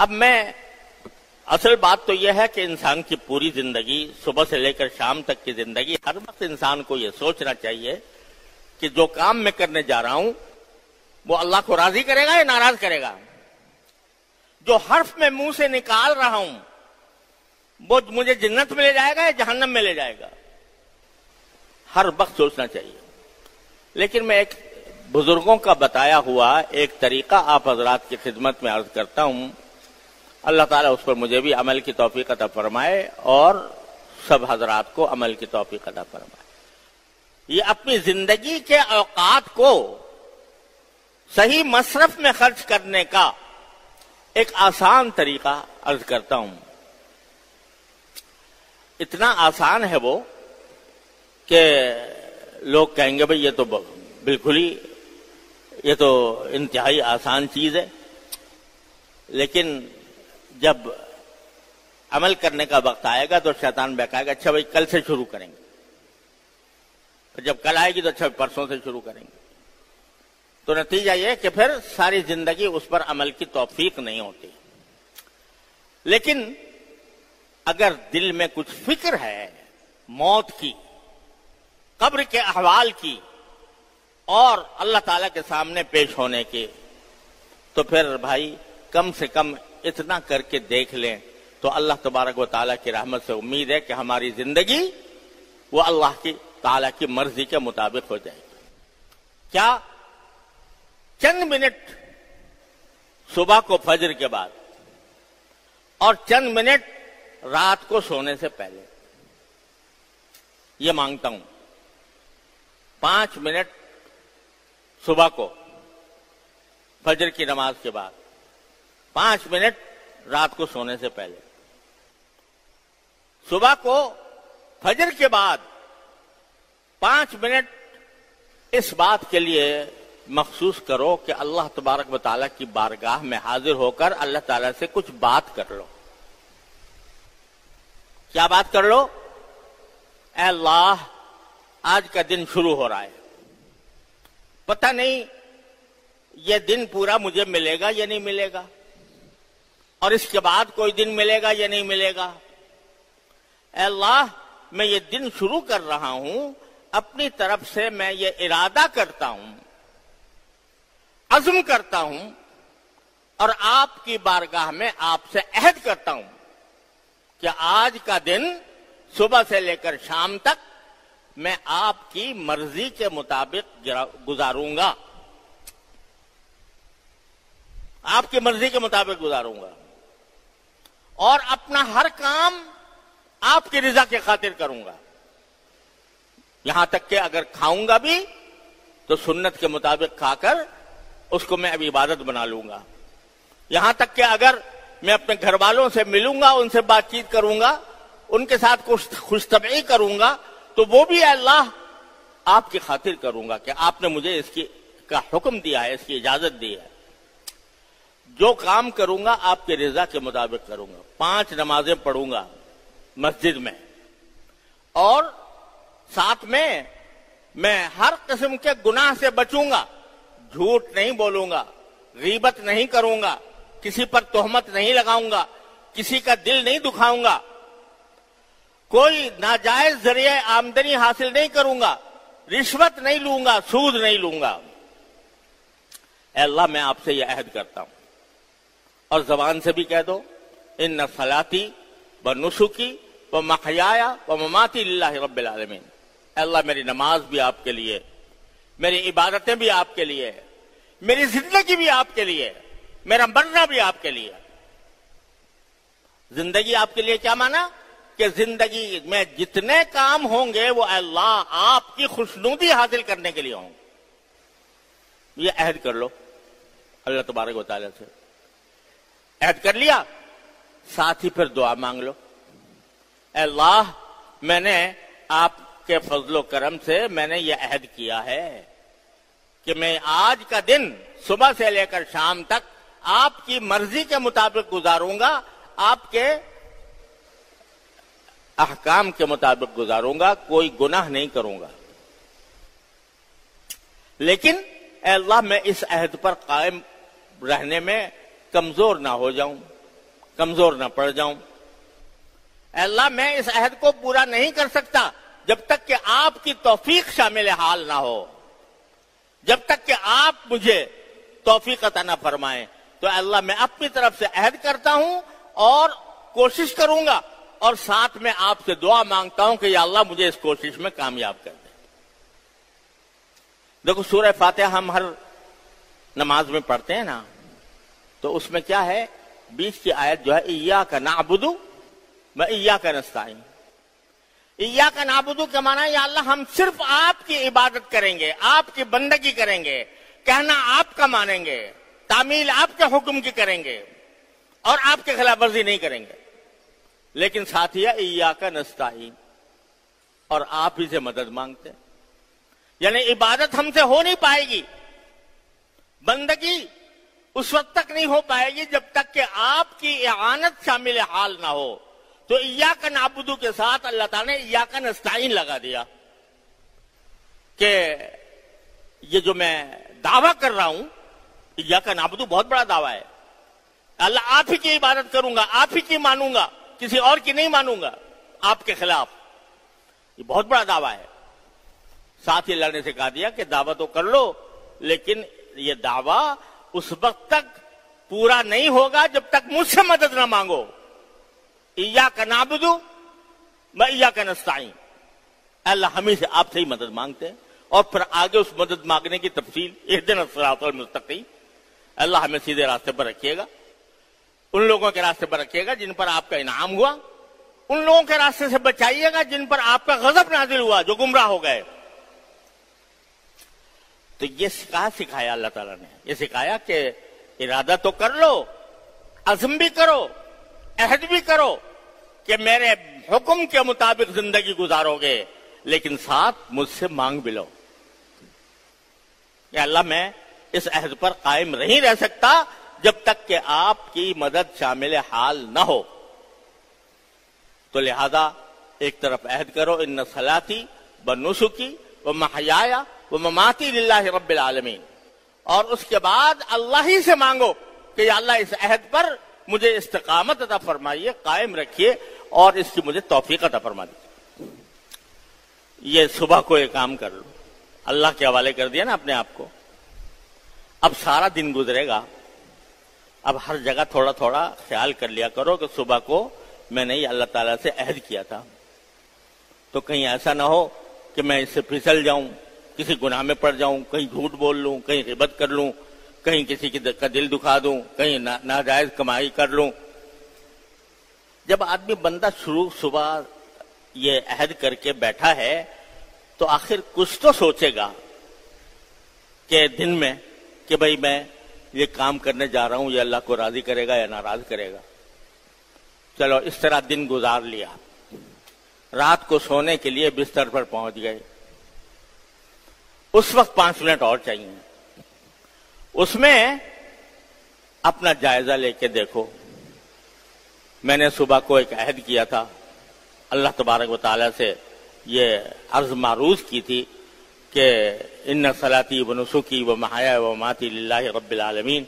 اب اصل بات تو یہ ہے کہ انسان کی پوری زندگی صبح سے لے کر شام تک کی زندگی ہر وقت انسان کو یہ سوچنا چاہیے کہ جو کام میں کرنے جا رہا ہوں وہ اللہ کو راضی کرے گا یا ناراض کرے گا. جو حرف میں منہ سے نکال رہا ہوں وہ مجھے جنت میں لے جائے گا یا جہنم میں لے جائے گا. ہر وقت سوچنا چاہیے. لیکن میں ایک بزرگوں کا بتایا ہوا ایک طریقہ آپ حضرات کی خدمت میں عرض کرتا ہوں. اللہ تعالیٰ اس پر مجھے بھی عمل کی توفیق عطا فرمائے اور سب حضرات کو عمل کی توفیق عطا فرمائے. یہ اپنی زندگی کے اوقات کو صحیح مصرف میں خرچ کرنے کا ایک آسان طریقہ عرض کرتا ہوں. اتنا آسان ہے وہ کہ لوگ کہیں گے بھئی یہ تو بالکل ہی یہ تو انتہائی آسان چیز ہے. لیکن جب عمل کرنے کا وقت آئے گا تو شیطان بہکائے گا اچھا بھائی کل سے شروع کریں گے. جب کل آئے گی تو اچھا پرسوں سے شروع کریں گے. تو نتیجہ یہ کہ پھر ساری زندگی اس پر عمل کی توفیق نہیں ہوتی. لیکن اگر دل میں کچھ فکر ہے موت کی، قبر کے احوال کی اور اللہ تعالیٰ کے سامنے پیش ہونے کی، تو پھر بھائی کم سے کم اتنا کر کے دیکھ لیں تو اللہ تبارک و تعالیٰ کی رحمت سے امید ہے کہ ہماری زندگی وہ اللہ کی تعالیٰ کی مرضی کے مطابق ہو جائے گی. کیا چند منٹ صبح کو فجر کے بعد اور چند منٹ رات کو سونے سے پہلے یہ مانگتا ہوں. 5 منٹ صبح کو فجر کی نماز کے بعد، 5 منٹ رات کو سونے سے پہلے. صبح کو فجر کے بعد 5 منٹ اس بات کے لیے مخصوص کرو کہ اللہ تبارک و تعالیٰ کی بارگاہ میں حاضر ہو کر اللہ تعالیٰ سے کچھ بات کر لو. کیا بات کر لو؟ اے اللہ آج کا دن شروع ہو رہا ہے، پتہ نہیں یہ دن پورا مجھے ملے گا یا نہیں ملے گا، اور اس کے بعد کوئی دن ملے گا یا نہیں ملے گا. اے اللہ میں یہ دن شروع کر رہا ہوں، اپنی طرف سے میں یہ ارادہ کرتا ہوں، عزم کرتا ہوں اور آپ کی بارگاہ میں آپ سے عہد کرتا ہوں کہ آج کا دن صبح سے لے کر شام تک میں آپ کی مرضی کے مطابق گزاروں گا، آپ کی مرضی کے مطابق گزاروں گا، اور اپنا ہر کام آپ کی رضا کے خاطر کروں گا. یہاں تک کہ اگر کھاؤں گا بھی تو سنت کے مطابق کھا کر اس کو میں اب عبادت بنا لوں گا. یہاں تک کہ اگر میں اپنے گھر والوں سے ملوں گا، ان سے بات چیت کروں گا، ان کے ساتھ کچھ خوش طبعی کروں گا، تو وہ بھی اللہ آپ کی خاطر کروں گا کہ آپ نے مجھے اس کا حکم دیا ہے، اس کی اجازت دی ہے. جو کام کروں گا آپ کی رضا کے مطابق کروں گا. 5 نمازیں پڑھوں گا مسجد میں، اور ساتھ میں ہر قسم کے گناہ سے بچوں گا. جھوٹ نہیں بولوں گا، غیبت نہیں کروں گا، کسی پر تہمت نہیں لگاؤں گا، کسی کا دل نہیں دکھاؤں گا، کوئی ناجائز ذریعہ آمدنی حاصل نہیں کروں گا، رشوت نہیں لوں گا، سود نہیں لوں گا. اے اللہ میں آپ سے یہ عہد کرتا ہوں. اور زبان سے بھی کہہ دو ان صلاتی و نسکی و محیایا و مماتی للہ رب العالمین. اے اللہ میری نماز بھی آپ کے لیے، میری عبادتیں بھی آپ کے لیے، میری زندگی بھی آپ کے لیے، میرا مرنا بھی آپ کے لیے. زندگی آپ کے لیے کیا مانا؟ کہ زندگی میں جتنے کام ہوں گے وہ اللہ آپ کی خوشنودی حاصل کرنے کے لیے ہوں گے. یہ عہد کر لو اللہ تبارک و تعالیٰ سے. عہد کر لیا، ساتھ ہی پھر دعا مانگ لو. اے اللہ میں نے آپ کے فضل و کرم سے میں نے یہ عہد کیا ہے کہ میں آج کا دن صبح سے لے کر شام تک آپ کی مرضی کے مطابق گزاروں گا، آپ کے احکام کے مطابق گزاروں گا، کوئی گناہ نہیں کروں گا. لیکن اے اللہ میں اس عہد پر قائم رہنے میں کمزور نہ ہو جاؤں، کمزور نہ پڑ جاؤں۔ اے اللہ میں اس عہد کو پورا نہیں کر سکتا جب تک کہ آپ کی توفیق شامل حال نہ ہو، جب تک کہ آپ مجھے توفیق عطا نہ فرمائیں۔ تو اے اللہ میں اپنی طرف سے عہد کرتا ہوں اور کوشش کروں گا، اور ساتھ میں آپ سے دعا مانگتا ہوں کہ یا اللہ مجھے اس کوشش میں کامیاب کر دیں۔ دیکھو سورہ فاتحہ ہم ہر نماز میں پڑھتے ہیں نا، تو اس میں کیا ہے، 20 کی آیت جو ہے ایاک نعبد و ایاک نستعین۔ ایاک نعبد کا معنی ہے یا اللہ ہم صرف آپ کی عبادت کریں گے، آپ کی بندگی کریں گے، کہنا آپ کا مانیں گے، تعمیل آپ کے حکم کی کریں گے، اور آپ کے خلاف ورزی نہیں کریں گے۔ لیکن ساتھ ہی ایاک نستعین، اور آپ ہی سے مدد مانگتے ہیں، یعنی عبادت ہم سے ہو نہیں پائے گی، بندگی اس وقت تک نہیں ہو پائے گی جب تک کہ آپ کی اعانت شامل حال نہ ہو۔ تو ایاک نعبد کے ساتھ اللہ تعالیٰ نے ایاک نستعین لگا دیا کہ یہ جو میں دعویٰ کر رہا ہوں، ایاک نعبد بہت بڑا دعویٰ ہے، اللہ آپ ہی کی عبادت کروں گا، آپ ہی کی مانوں گا، کسی اور کی نہیں مانوں گا آپ کے خلاف، یہ بہت بڑا دعویٰ ہے۔ ساتھ ہی اللہ نے سکھا دیا کہ دعویٰ تو کر لو، لیکن یہ دعویٰ اس وقت تک پورا نہیں ہوگا جب تک مجھ سے مدد نہ مانگو۔ ایاک نعبد و ایاک نستعین، اللہ ہمیں سے آپ سے ہی مدد مانگتے ہیں، اور پھر آگے اس مدد مانگنے کی تفصیل اہدنا الصراط المستقیم، اللہ ہمیں سیدھے راستے پر رکھیے گا، ان لوگوں کے راستے پر رکھیے گا جن پر آپ کا انعام ہوا، ان لوگوں کے راستے سے بچائیے گا جن پر آپ کا غضب نازل ہوا، جو گمراہ ہو گئے۔ تو یہ سکھایا اللہ تعالیٰ نے، یہ سکھایا کہ ارادہ تو کر لو، عزم بھی کرو، عہد بھی کرو کہ میرے حکم کے مطابق زندگی گزارو گے، لیکن ساتھ مجھ سے مانگ بھی لو کہ اللہ میں اس عہد پر قائم نہیں رہ سکتا جب تک کہ آپ کی مدد شامل حال نہ ہو۔ تو لہذا ایک طرف عہد کرو، ان صلاتی و نسکی و محیایا و مماتی للہ رب العالمین، اور اس کے بعد اللہ ہی سے مانگو کہ یا اللہ اس عہد پر مجھے استقامت عطا فرمائیے، قائم رکھیے، اور اس کی مجھے توفیق عطا فرما دیجیے۔ یہ صبح کو یہ کام کر لو، اللہ کے حوالے کر دیا نا اپنے آپ کو۔ اب سارا دن گزرے گا، اب ہر جگہ تھوڑا تھوڑا خیال کر لیا کرو کہ صبح کو میں نے یہ اللہ تعالیٰ سے عہد کیا تھا، تو کہیں ایسا نہ ہو کہ میں اس سے پھسل جاؤں، کسی گناہ میں پڑ جاؤں، کہیں جھوٹ بول لوں، کہیں غیبت کر لوں، کہیں کسی کا دل دکھا دوں، کہیں ناجائز کمائی کر لوں۔ جب آدمی بندہ شروع صبح یہ عہد کر کے بیٹھا ہے تو آخر کچھ تو سوچے گا کہ دن میں کہ بھئی میں یہ کام کرنے جا رہا ہوں، یہ اللہ کو راضی کرے گا یا ناراض کرے گا۔ چلو اس طرح دن گزار لیا، رات کو سونے کے لیے بستر پر پہنچ گئے، اس وقت 5 منٹ اور چاہیے، اس میں اپنا جائزہ لے کے دیکھو، میں نے صبح کو ایک عہد کیا تھا، اللہ تبارک و تعالیٰ سے یہ عرض معروض کی تھی کہ ان صلاتی و نسکی و محیا و مماتی للہ رب العالمین،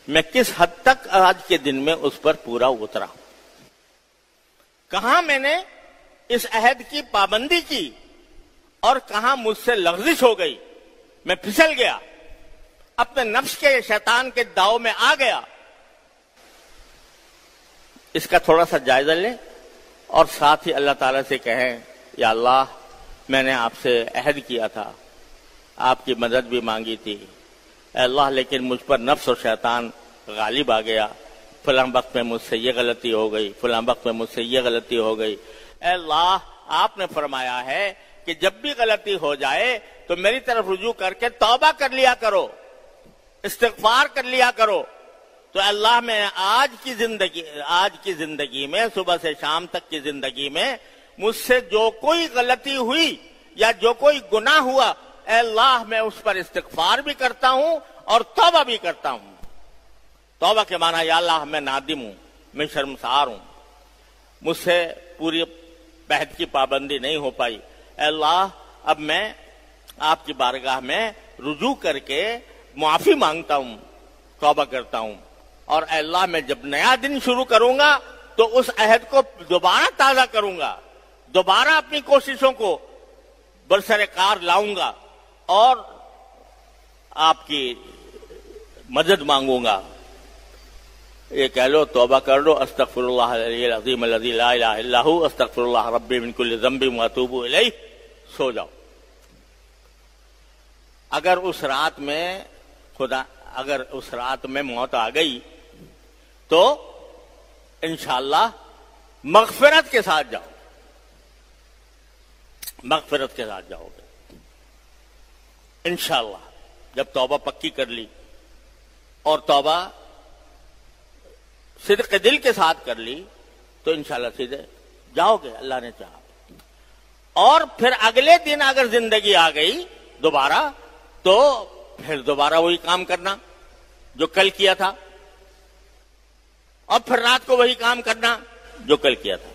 میں کس حد تک آج کے دن میں اس پر پورا اترا، کہاں میں نے اس عہد کی پابندی کی اور کہاں مجھ سے لغزش ہو گئی، میں پھسل گیا، اپنے نفس کے شیطان کے داؤ میں آ گیا۔ اس کا تھوڑا سا جائزہ لیں اور ساتھ ہی اللہ تعالیٰ سے کہیں یا اللہ میں نے آپ سے عہد کیا تھا، آپ کی مدد بھی مانگی تھی، اے اللہ لیکن مجھ پر نفس اور شیطان غالب آ گیا، فلاں وقت میں مجھ سے یہ غلطی ہو گئی، فلاں وقت میں مجھ سے یہ غلطی ہو گئی۔ اے اللہ آپ نے فرمایا ہے کہ جب بھی غلطی ہو جائے تو میری طرف رجوع کر کے توبہ کر لیا کرو، استغفار کر لیا کرو۔ تو اللہ میں آج کی زندگی میں صبح سے شام تک کی زندگی میں مجھ سے جو کوئی غلطی ہوئی یا جو کوئی گناہ ہوا، اے اللہ میں اس پر استغفار بھی کرتا ہوں اور توبہ بھی کرتا ہوں۔ توبہ کے معنی یا اللہ میں نادم ہوں، میں شرمسار ہوں، مجھ سے پوری عہد کی پابندی نہیں ہو پائی، اے اللہ اب میں آپ کی بارگاہ میں رجوع کر کے معافی مانگتا ہوں، توبہ کرتا ہوں، اور اے اللہ میں جب نیا دن شروع کروں گا تو اس عہد کو دوبارہ تازہ کروں گا، دوبارہ اپنی کوششوں کو برسر کار لاؤں گا اور آپ کی مدد مانگوں گا۔ یہ کہہ لو، توبہ کر لو، استغفر اللہ العلی العظیم الذی لا الہ الا ہو، استغفر اللہ ربی من کل ذنب واتوب الیہ، سو جاؤ۔ اگر اس رات میں موت آ گئی تو انشاءاللہ مغفرت کے ساتھ جاؤ، مغفرت کے ساتھ جاؤ گے انشاءاللہ۔ جب توبہ پکی کر لی اور توبہ صدق دل کے ساتھ کر لی تو انشاءاللہ سیدھے جاؤ گے، اللہ نے چاہا۔ اور پھر اگلے دن اگر زندگی آ گئی دوبارہ تو پھر دوبارہ وہی کام کرنا جو کل کیا تھا، اور پھر رات کو وہی کام کرنا جو کل کیا تھا۔